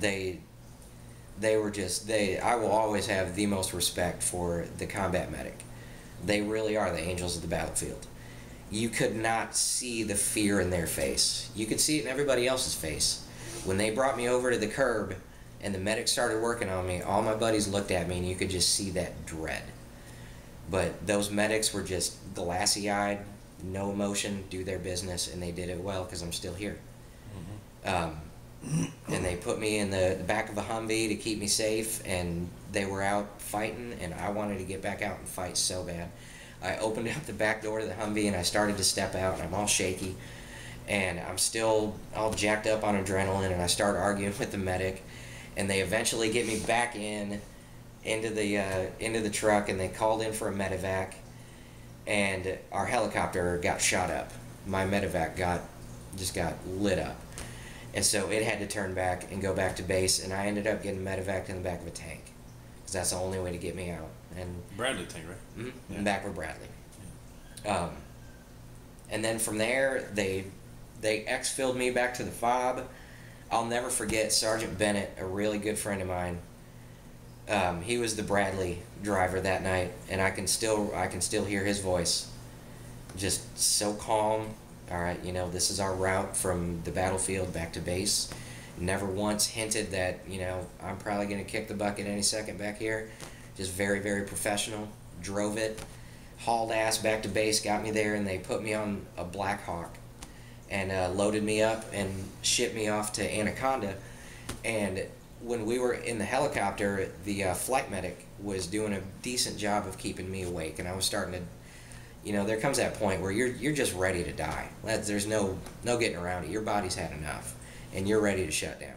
they they were just I will always have the most respect for the combat medic. They really are the angels of the battlefield. You could not see the fear in their face. You could see it in everybody else's face. When they brought me over to the curb and the medic started working on me, all my buddies looked at me and you could just see that dread. But those medics were just glassy-eyed, no emotion, do their business, and they did it well because I'm still here. And they put me in the back of a Humvee to keep me safe, and they were out fighting, and I wanted to get back out and fight so bad. I opened up the back door to the Humvee, and I started to step out, and I'm all shaky, and I'm still all jacked up on adrenaline, and I start arguing with the medic, and they eventually get me back into the truck, and they called in for a medevac, and our helicopter got shot up. My medevac just got lit up. And so it had to turn back and go back to base, and I ended up getting medevaced in the back of a tank, because that's the only way to get me out. And Bradley tank, right? Mm-hmm, yeah. Back with Bradley. Yeah. And then from there, they exfilled me back to the FOB. I'll never forget Sergeant Bennett, a really good friend of mine. He was the Bradley driver that night, and I can still hear his voice, just so calm. All right, you know, this is our route from the battlefield back to base. Never once hinted that, you know, I'm probably going to kick the bucket any second back here. Just very, very professional. Drove it, hauled ass back to base, got me there, and they put me on a Black Hawk and loaded me up and shipped me off to Anaconda. And when we were in the helicopter, the flight medic was doing a decent job of keeping me awake, and I was starting to, you know, there comes that point where you're just ready to die. There's no getting around it. Your body's had enough, and you're ready to shut down.